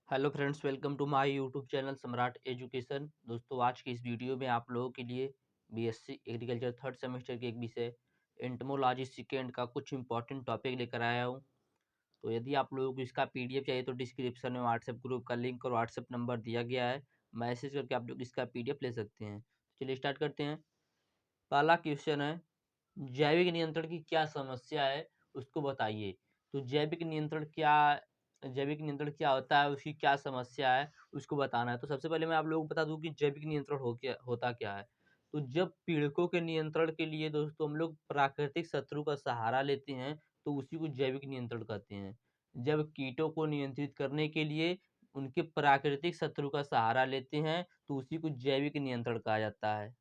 Hello friends, welcome to my YouTube channel Samrat education. दोस्तों, आज की इस वीडियो में आप लोगों के लिए बीएससी एग्रीकल्चर थर्ड सेमेस्टर के एक विषय एंटोमोलॉजी सेकेंड का कुछ इंपॉर्टेंट टॉपिक लेकर आया हूं। तो यदि आप लोगों को इसका पीडीएफ चाहिए तो डिस्क्रिप्शन में व्हाट्सएप ग्रुप का लिंक और व्हाट्सएप नंबर दिया गया है। मैसेज करके आप लोग इसका पीडीएफ ले सकते हैं। चलिए स्टार्ट करते हैं। पहला क्वेश्चन है, जैविक नियंत्रण की क्या समस्या है, उसको बताइए। तो जैविक नियंत्रण क्या होता है, उसकी क्या समस्या है, उसको बताना है। तो सबसे पहले मैं आप लोगों को बता दूं कि जैविक नियंत्रण होता क्या है। तो जब पीड़कों के नियंत्रण के लिए दोस्तों हम लोग प्राकृतिक शत्रु का सहारा लेते हैं तो उसी को जैविक नियंत्रण कहते हैं। जब कीटों को नियंत्रित करने के लिए उनके प्राकृतिक शत्रु का सहारा लेते हैं तो उसी को जैविक नियंत्रण कहा जाता है।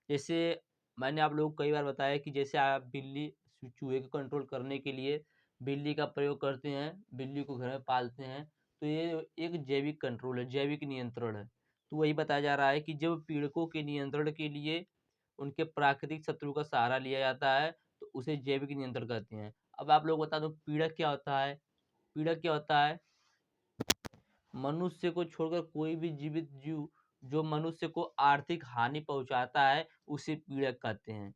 जैसे मैंने आप लोगों को कई बार बताया कि जैसे आप चूहे को कंट्रोल करने के लिए बिल्ली का प्रयोग करते हैं, बिल्ली को घर में पालते हैं, तो ये एक जैविक कंट्रोल है, जैविक नियंत्रण है। तो वही बताया जा रहा है कि जब पीड़कों के नियंत्रण के लिए उनके प्राकृतिक शत्रु का सहारा लिया जाता है तो उसे जैविक नियंत्रण कहते हैं। अब आप लोग बता दो, पीड़क क्या होता है। पीड़क क्या होता है? मनुष्य को छोड़कर कोई भी जीवित जीव जो मनुष्य को आर्थिक हानि पहुंचाता है उसे पीड़क कहते हैं।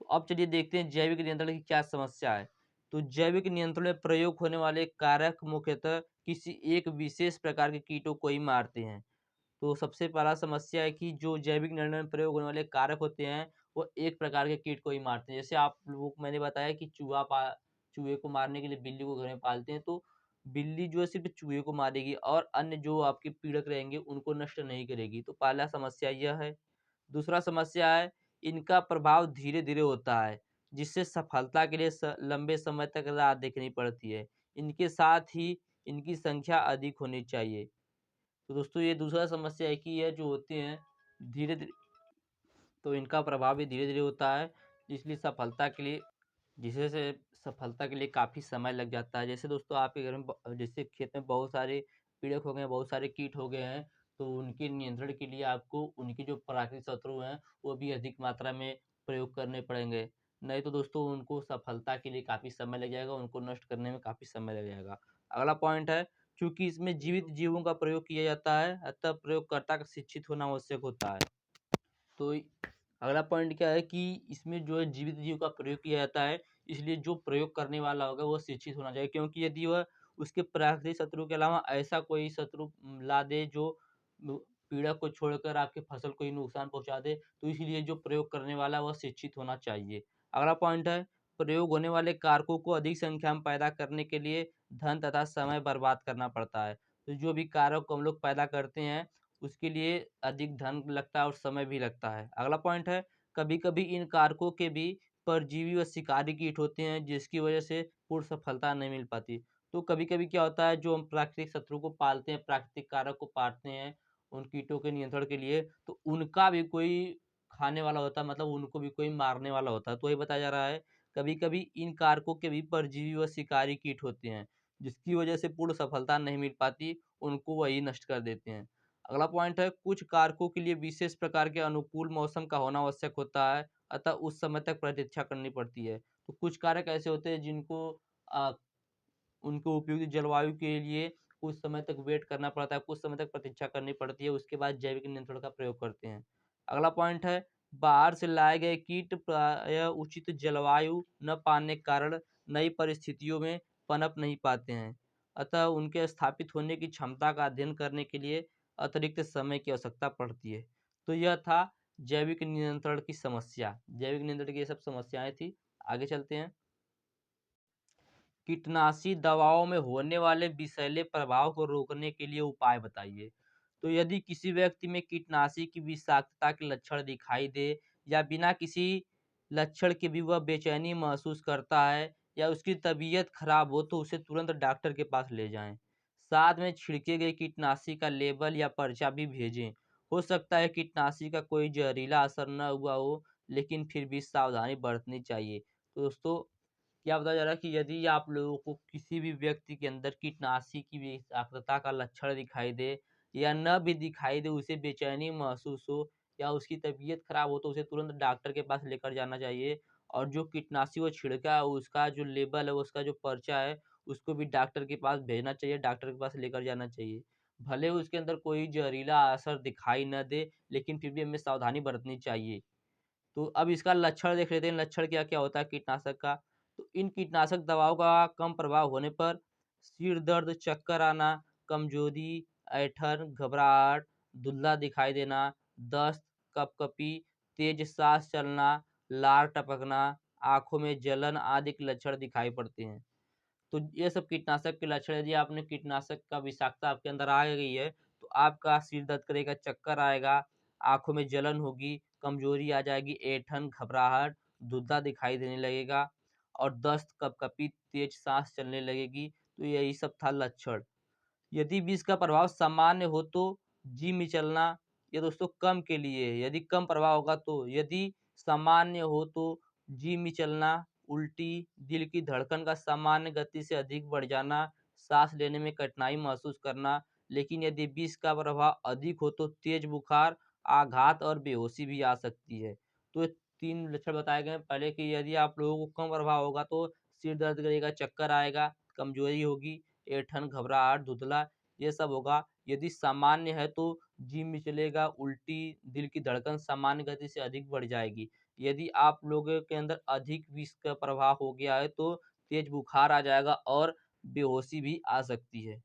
तो अब चलिए देखते हैं जैविक नियंत्रण की क्या समस्या है। तो जैविक नियंत्रण में प्रयोग होने वाले कारक मुख्यतः किसी एक विशेष प्रकार के कीटों को ही मारते हैं। तो सबसे पहला समस्या है कि जो जैविक नियंत्रण में प्रयोग होने वाले कारक होते हैं वो एक प्रकार के कीट को ही मारते हैं। जैसे आप लोगों को मैंने बताया कि चूहे को मारने के लिए बिल्ली को घर में पालते हैं, तो बिल्ली जो है सिर्फ चूहे को मारेगी और अन्य जो आपके पीड़क रहेंगे उनको नष्ट नहीं करेगी। तो पहला समस्या यह है। दूसरा समस्या है, इनका प्रभाव धीरे धीरे होता है जिससे सफलता के लिए लंबे समय तक राह देखनी पड़ती है। इनके साथ ही इनकी संख्या अधिक होनी चाहिए। तो दोस्तों, ये दूसरा समस्या है कि यह जो होते हैं धीरे धीरे, तो इनका प्रभाव भी धीरे धीरे होता है, इसलिए सफलता के लिए काफ़ी समय लग जाता है। जैसे दोस्तों, आपके घर में जैसे खेत में बहुत सारे पीड़क हो गए हैं, बहुत सारे कीट हो गए हैं, तो उनके नियंत्रण के लिए आपको उनके जो प्राकृतिक शत्रु हैं वो भी अधिक मात्रा में प्रयोग करने पड़ेंगे। नहीं तो दोस्तों उनको सफलता के लिए काफ़ी समय लग जाएगा, उनको नष्ट करने में काफ़ी समय लग जाएगा। अगला पॉइंट है, चूंकि इसमें जीवित जीवों का प्रयोग किया जाता है अतः प्रयोगकर्ता का शिक्षित होना आवश्यक होता है। तो अगला पॉइंट क्या है कि इसमें जो है जीवित जीव का प्रयोग किया जाता है, इसलिए जो प्रयोग करने वाला होगा वो शिक्षित होना चाहिए, क्योंकि यदि वह उसके प्राकृतिक शत्रु के अलावा ऐसा कोई शत्रु ला दे जो पीड़क को छोड़कर आपके फसल को ही नुकसान पहुंचा दे, तो इसलिए जो प्रयोग करने वाला वह शिक्षित होना चाहिए। अगला पॉइंट है, प्रयोग होने वाले कारकों को अधिक संख्या में पैदा करने के लिए धन तथा समय बर्बाद करना पड़ता है। तो जो भी कारक को हम लोग पैदा करते हैं उसके लिए अधिक धन लगता है और समय भी लगता है। अगला पॉइंट है, कभी-कभी इन कारकों के भी परजीवी व शिकारी कीट होते हैं जिसकी वजह से पूर्ण सफलता नहीं मिल पाती। तो कभी-कभी क्या होता है, जो हम प्राकृतिक शत्रु को पालते हैं, प्राकृतिक कारक को पालते हैं उन कीटों के नियंत्रण के लिए, तो उनका भी कोई खाने वाला होता है, मतलब उनको भी कोई मारने वाला होता है। तो ये बताया जा रहा है, कभी-कभी इन कारकों के भी परजीवी व शिकारी कीट होते हैं जिसकी वजह से पूर्ण सफलता नहीं मिल पाती, उनको वही नष्ट कर देते हैं। अगला पॉइंट है, कुछ कारकों के लिए विशेष प्रकार के अनुकूल मौसम का होना आवश्यक होता है अतः उस समय तक प्रतीक्षा करनी पड़ती है। तो कुछ कारक ऐसे होते हैं जिनको अ, उनको उपयुक्त जलवायु के लिए कुछ समय तक वेट करना पड़ता है, कुछ समय तक प्रतीक्षा करनी पड़ती है, उसके बाद जैविक नियंत्रण का प्रयोग करते हैं। अगला पॉइंट है, बाहर से लाए गए कीट प्रायः उचित जलवायु न पाने के कारण नई परिस्थितियों में पनप नहीं पाते हैं, अतः उनके स्थापित होने की क्षमता का अध्ययन करने के लिए अतिरिक्त समय की आवश्यकता पड़ती है। तो यह था जैविक नियंत्रण की समस्या। जैविक नियंत्रण की ये सब समस्याएं थी। आगे चलते हैं। कीटनाशी दवाओं में होने वाले विषैले प्रभाव को रोकने के लिए उपाय बताइए। तो यदि किसी व्यक्ति में कीटनाशी की विषाक्तता के लक्षण दिखाई दे या बिना किसी लक्षण के भी वह बेचैनी महसूस करता है या उसकी तबीयत खराब हो तो उसे तुरंत डॉक्टर के पास ले जाएं। साथ में छिड़के गए कीटनाशी का लेबल या पर्चा भी भेजें। हो सकता है कीटनाशी का कोई जहरीला असर न हुआ हो, लेकिन फिर भी सावधानी बरतनी चाहिए। तो दोस्तों, क्या बताया जा रहा है कि यदि आप लोगों को किसी भी व्यक्ति के अंदर कीटनाशी की विषाक्तता का लक्षण दिखाई दे या न भी दिखाई दे, उसे बेचैनी महसूस हो या उसकी तबीयत खराब हो, तो उसे तुरंत डॉक्टर के पास लेकर जाना चाहिए। और जो कीटनाशी वो छिड़का है उसका जो लेबल है, उसका जो पर्चा है, उसको भी डॉक्टर के पास भेजना चाहिए, डॉक्टर के पास लेकर जाना चाहिए। भले उसके अंदर कोई ज़हरीला असर दिखाई न दे, लेकिन फिर भी हमें सावधानी बरतनी चाहिए। तो अब इसका लक्षण देख लेते हैं, लक्षण क्या-क्या होता है कीटनाशक का। तो इन कीटनाशक दवाओं का कम प्रभाव होने पर सिर दर्द, चक्कर आना, कमज़ोरी, ऐंठन, घबराहट, धुंधला दिखाई देना, दस्त, कँपकँपी, तेज़ साँस चलना, लार टपकना, आँखों में जलन आदि के लक्षण दिखाई पड़ते हैं। तो ये सब कीटनाशक के लक्षण, यदि आपने कीटनाशक का विषाक्तता आपके अंदर आ गई है, तो आपका सिर दर्द करेगा, चक्कर आएगा, आँखों में जलन होगी, कमज़ोरी आ जाएगी, ऐंठन, घबराहट, धुंधला दिखाई देने लगेगा और दस्त, कँपकँपी, तेज़ साँस चलने लगेगी। तो यही सब था लक्षण। यदि विष का प्रभाव सामान्य हो तो जी मिचलना, ये दोस्तों कम के लिए है, यदि कम प्रभाव होगा तो। यदि सामान्य हो तो जी मिचलना, उल्टी, दिल की धड़कन का सामान्य गति से अधिक बढ़ जाना, सांस लेने में कठिनाई महसूस करना। लेकिन यदि विष का प्रभाव अधिक हो तो तेज बुखार, आघात और बेहोशी भी आ सकती है। तो ये 3 लक्षण बताए गए हैं। पहले कि यदि आप लोगों को कम प्रभाव होगा तो सिर दर्द करेगा, चक्कर आएगा, कमजोरी होगी, ऐंठन, घबराहट, धुंधला, ये सब होगा। यदि सामान्य है तो जी मिचलेगा, उल्टी, दिल की धड़कन सामान्य गति से अधिक बढ़ जाएगी। यदि आप लोगों के अंदर अधिक विष का प्रभाव हो गया है तो तेज बुखार आ जाएगा और बेहोशी भी आ सकती है।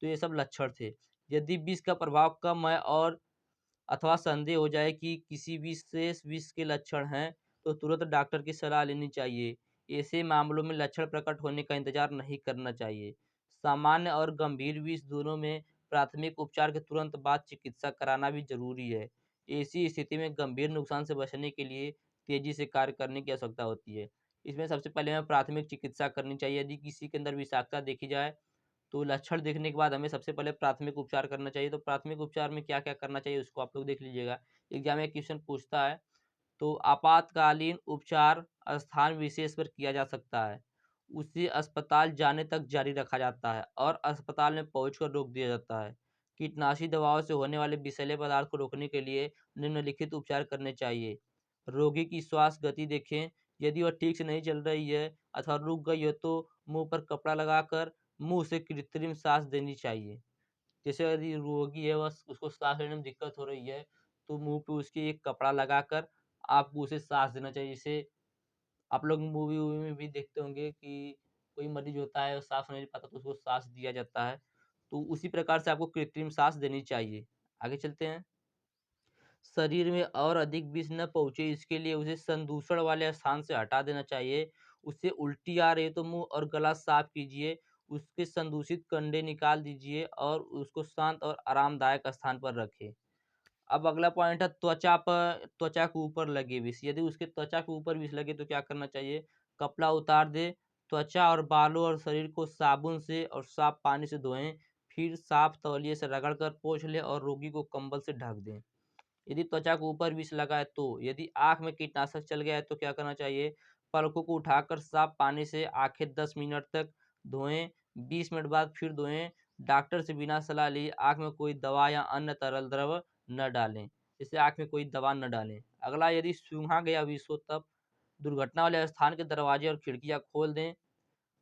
तो ये सब लक्षण थे। यदि विष का प्रभाव कम है और अथवा संदेह हो जाए कि किसी विशेष विष के लक्षण हैं, तो तुरंत डॉक्टर की सलाह लेनी चाहिए। ऐसे मामलों में लक्षण प्रकट होने का इंतजार नहीं करना चाहिए। सामान्य और गंभीर विष दोनों में प्राथमिक उपचार के तुरंत बाद चिकित्सा कराना भी जरूरी है। ऐसी स्थिति में गंभीर नुकसान से बचने के लिए तेजी से कार्य करने की आवश्यकता होती है। इसमें सबसे पहले हमें प्राथमिक चिकित्सा करनी चाहिए। यदि किसी के अंदर विषाक्तता देखी जाए तो लक्षण देखने के बाद हमें सबसे पहले प्राथमिक उपचार करना चाहिए। तो प्राथमिक उपचार में क्या-क्या करना चाहिए उसको आप लोग देख लीजिएगा। एग्ज़ाम में क्वेश्चन पूछता है, तो आपातकालीन उपचार स्थान विशेष पर किया जा सकता है। उसे अस्पताल जाने तक जारी रखा जाता है और अस्पताल में पहुंचकर रोक दिया जाता है। कीटनाशी दवाओं से होने वाले विषैले पदार्थ को रोकने के लिए निम्नलिखित उपचार करने चाहिए। रोगी की श्वास गति देखें, यदि वह ठीक से नहीं चल रही है अथवा रुक गई है तो मुंह पर कपड़ा लगाकर मुंह से कृत्रिम सांस देनी चाहिए। जैसे यदि रोगी है बस उसको सांस लेने में दिक्कत हो रही है, तो मुंह पे उसके एक कपड़ा लगाकर आपको उसे सांस देना चाहिए। जैसे आप लोग मूवी वूवी में भी देखते होंगे कि कोई मरीज होता है, सांस नहीं ले पाता तो उसको सांस दिया जाता है। तो उसी प्रकार से आपको कृत्रिम सांस देनी चाहिए। आगे चलते हैं। शरीर में और अधिक विष न पहुँचे इसके लिए उसे संदूषण वाले स्थान से हटा देना चाहिए। उससे उल्टी आ रही है तो मुँह और गला साफ कीजिए। उसके संदूषित कंडे निकाल दीजिए और उसको शांत और आरामदायक स्थान पर रखें। अब अगला पॉइंट है त्वचा के ऊपर लगे विष। यदि उसके त्वचा के ऊपर विष लगे तो क्या करना चाहिए? कपड़ा उतार दें, त्वचा और बालों और शरीर को साबुन से और साफ पानी से धोएँ, फिर साफ तौलिए से रगड़कर पोंछ लें और रोगी को कंबल से ढक दें। यदि त्वचा के ऊपर विष लगा है तो, यदि आँख में कीटनाशक चल गया है तो क्या करना चाहिए? पलकों को उठाकर साफ पानी से आँखें 10 मिनट तक धोएँ, 20 मिनट बाद फिर धोएँ। डॉक्टर से बिना सलाह लिए आँख में कोई दवा या अन्य तरल द्रव न डालें। जैसे आँख में कोई दवा न डालें। अगला, यदि सूंघा गया विष हो तब दुर्घटना वाले स्थान के दरवाजे और खिड़कियाँ खोल दें।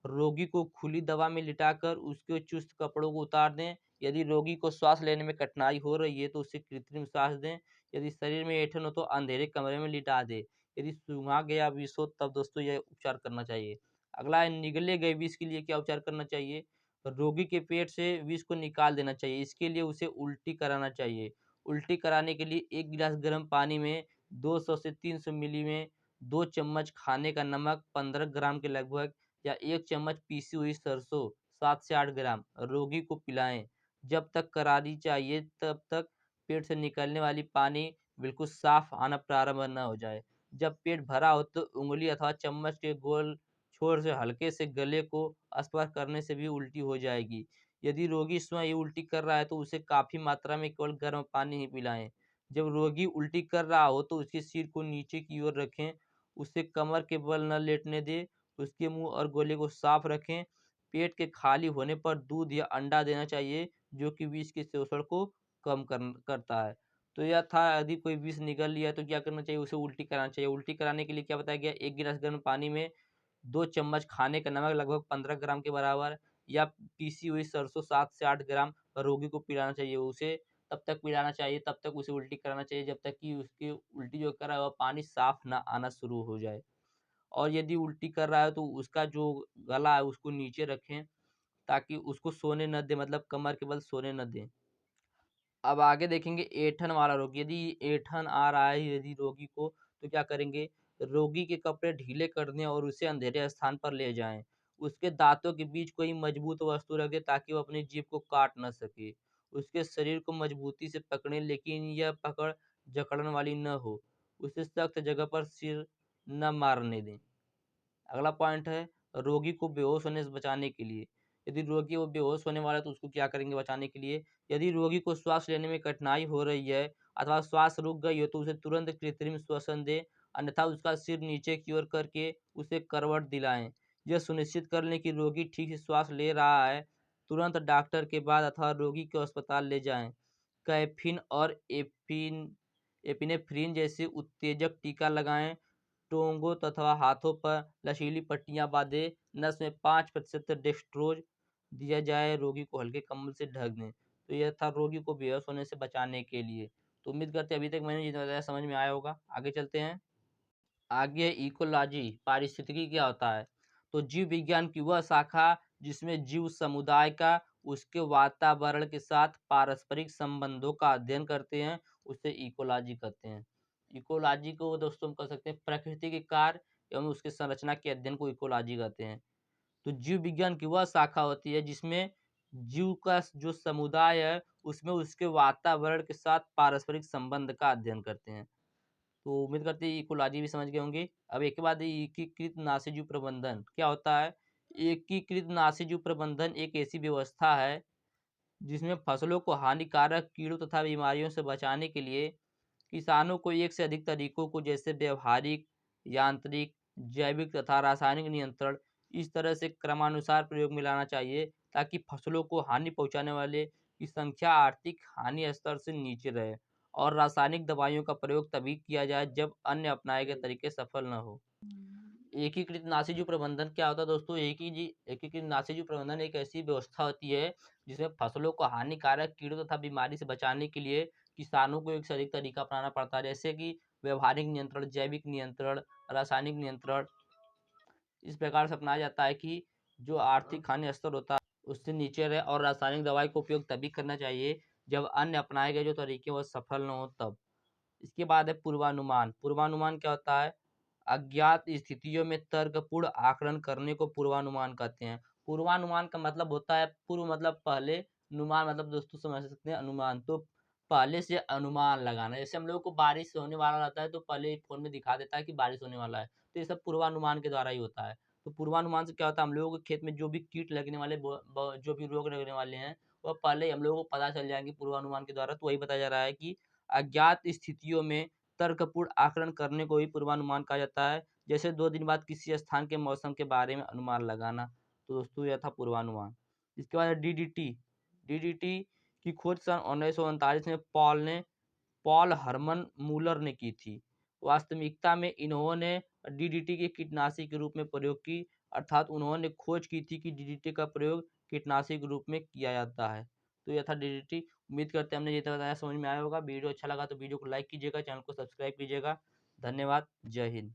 रोगी को खुली दवा में लिटाकर उसके चुस्त कपड़ों को उतार दें। यदि रोगी को श्वास लेने में कठिनाई हो रही है तो उसे कृत्रिम सांस दें। यदि शरीर में ऐंठन हो तो अंधेरे कमरे में लिटा दें। यदि सूंघा गया विष हो तब दोस्तों यह उपचार करना चाहिए। अगला है, निगले गए विष के लिए क्या उपचार करना चाहिए? रोगी के पेट से विष को निकाल देना चाहिए। इसके लिए उसे उल्टी कराना चाहिए। उल्टी कराने के लिए 1 गिलास गर्म पानी में 200 से 300 मिली में 2 चम्मच खाने का नमक 15 ग्राम के लगभग या 1 चम्मच पीसी हुई सरसों 7 से 8 ग्राम रोगी को पिलाएं। जब तक करारी चाहिए तब तक पेट से निकलने वाली पानी बिल्कुल साफ आना प्रारंभ न हो जाए। जब पेट भरा हो तो उंगली अथवा चम्मच के गोल छोर से हल्के से गले को स्पर्श करने से भी उल्टी हो जाएगी। यदि रोगी स्वयं ये उल्टी कर रहा है तो उसे काफी मात्रा में केवल गर्म पानी ही पिलाएं। जब रोगी उल्टी कर रहा हो तो उसके सिर को नीचे की ओर रखें, उसे कमर के बल न लेटने दें, उसके मुंह और गले को साफ रखें। पेट के खाली होने पर दूध या अंडा देना चाहिए जो कि विष के शोषण को कम करता है। तो यह था, यदि कोई विष निगल लिया तो क्या करना चाहिए? उसे उल्टी कराना चाहिए। उल्टी कराने के लिए क्या बताया गया? 1 गिलास गर्म पानी में 2 चम्मच खाने का नमक लगभग 15 ग्राम के बराबर, या पीसी हुई सरसों 7 से 8 ग्राम रोगी को पिलाना चाहिए। उसे तब तक पिलाना चाहिए, तब तक उसे उल्टी कराना चाहिए जब तक कि उसकी उल्टी जो कर रहा है वह पानी साफ ना आना शुरू हो जाए। और यदि उल्टी कर रहा है तो उसका जो गला है उसको नीचे रखें, ताकि उसको सोने न दें, मतलब कमर के बल सोने न दें। अब आगे देखेंगे ऐंठन वाला रोग। यदि ऐंठन आ रहा है यदि रोगी को, तो क्या करेंगे? रोगी के कपड़े ढीले कर दें और उसे अंधेरे स्थान पर ले जाएँ। उसके दाँतों के बीच कोई मजबूत वस्तु रख दें ताकि वो अपनी जीभ को काट ना सके। उसके शरीर को मजबूती से पकड़ें, लेकिन यह पकड़ जकड़न वाली न हो। उसे सख्त जगह पर सिर न मारने दें। अगला पॉइंट है रोगी को बेहोश होने से बचाने के लिए। यदि रोगी वो बेहोश होने वाला है तो उसको क्या करेंगे बचाने के लिए? यदि रोगी को श्वास लेने में कठिनाई हो रही है अथवा श्वास रुक गई हो तो उसे तुरंत कृत्रिम श्वसन दें, अन्यथा उसका सिर नीचे की ओर करके उसे करवट दिलाएं। यह सुनिश्चित कर लें कि रोगी ठीक से श्वास ले रहा है। तुरंत डॉक्टर के बाद अथवा रोगी को अस्पताल ले जाएं। कैफीन और एपिनेफ्रिन जैसे उत्तेजक टीका लगाएं। टोंगों तथा हाथों पर लचीली पट्टियां बांधे, नस में 5% डेक्स्ट्रोज दिया जाए, रोगी को हल्के कंबल से ढक दें। तो यह था रोगी को बेहोश होने से बचाने के लिए। तो उम्मीद करते हैं अभी तक मैंने जितना बताया समझ में आया होगा। आगे चलते हैं। आगे है इकोलॉजी, पारिस्थितिकी क्या होता है? तो जीव विज्ञान की वह शाखा जिसमें जीव समुदाय का उसके वातावरण के साथ पारस्परिक संबंधों का अध्ययन करते हैं, उसे इकोलॉजी कहते हैं। इकोलॉजी को दोस्तों हम कह सकते हैं प्रकृति के कार्य एवं उसकी संरचना के अध्ययन को इकोलॉजी कहते हैं। तो जीव विज्ञान की वह शाखा होती है जिसमें जीव का जो समुदाय है उसमें उसके वातावरण के साथ पारस्परिक संबंध का अध्ययन करते हैं। तो उम्मीद करते हैं इकोलॉजी भी समझ गए होंगे। अब एक के बाद एकीकृत नाशीजीव प्रबंधन क्या होता है? एकीकृत नाशीजीव प्रबंधन एक ऐसी व्यवस्था है जिसमें फसलों को हानिकारक कीड़ों तथा बीमारियों से बचाने के लिए किसानों को एक से अधिक तरीकों को जैसे व्यवहारिक, यांत्रिक, जैविक तथा रासायनिक नियंत्रण इस तरह से क्रमानुसार प्रयोग में लाना चाहिए ताकि फसलों को हानि पहुंचाने वाले की संख्या आर्थिक हानि स्तर से नीचे रहे, और रासायनिक दवाइयों का प्रयोग तभी किया जाए जब अन्य अपनाए गए तरीके सफल न हो। एकीकृत नाशीजीव प्रबंधन क्या होता है दोस्तों? एकीकृत नाशीजीव प्रबंधन एक ऐसी व्यवस्था होती है जिसमें फसलों को हानिकारक कीड़ों तथा बीमारी से बचाने के लिए किसानों को एक से अधिक तरीका अपनाना पड़ता है, जैसे कि व्यवहारिक नियंत्रण, जैविक नियंत्रण, रासायनिक नियंत्रण। इस प्रकार से अपनाया जाता है कि जो आर्थिक हानि स्तर होता है उससे नीचे रहे, और रासायनिक दवाई का उपयोग तभी करना चाहिए जब अन्य अपनाए गए जो तरीके वो सफल न हो तब। इसके बाद है पूर्वानुमान। पूर्वानुमान क्या होता है? अज्ञात स्थितियों में तर्कपूर्ण आकलन करने को पूर्वानुमान कहते हैं। पूर्वानुमान का मतलब होता है पूर्व मतलब पहले, अनुमान मतलब दोस्तों समझ सकते हैं अनुमान, तो पहले से अनुमान लगाना। जैसे हम लोगों को बारिश होने वाला रहता है तो पहले ही फ़ोन में दिखा देता है कि बारिश होने वाला है। तो ये सब पूर्वानुमान के द्वारा ही होता है। तो पूर्वानुमान से क्या होता है, हम लोगों के खेत में जो भी कीट लगने वाले जो भी रोग लगने वाले हैं वह पहले ही हम लोगों को पता चल जाएंगे पूर्वानुमान के द्वारा। तो वही बताया जा रहा है कि अज्ञात स्थितियों में तर्कपूर्ण आकलन करने को ही पूर्वानुमान कहा जाता है। जैसे 2 दिन बाद किसी स्थान के मौसम के बारे में अनुमान लगाना। तो दोस्तों यह था पूर्वानुमान। इसके बाद है डीडीटी। डीडीटी की खोज सन 1939 में पॉल हरमन मूलर ने की थी। वास्तविकता में इन्होंने डीडीटी के कीटनाशी के रूप में प्रयोग की, अर्थात उन्होंने खोज की थी कि डीडीटी का प्रयोग कीटनाशी के रूप में किया जाता है। तो यह था डीडीटी। उम्मीद करते हैं हमने जितना बताया समझ में आया होगा। वीडियो अच्छा लगा तो वीडियो को लाइक कीजिएगा, चैनल को सब्सक्राइब कीजिएगा। धन्यवाद। जय हिंद।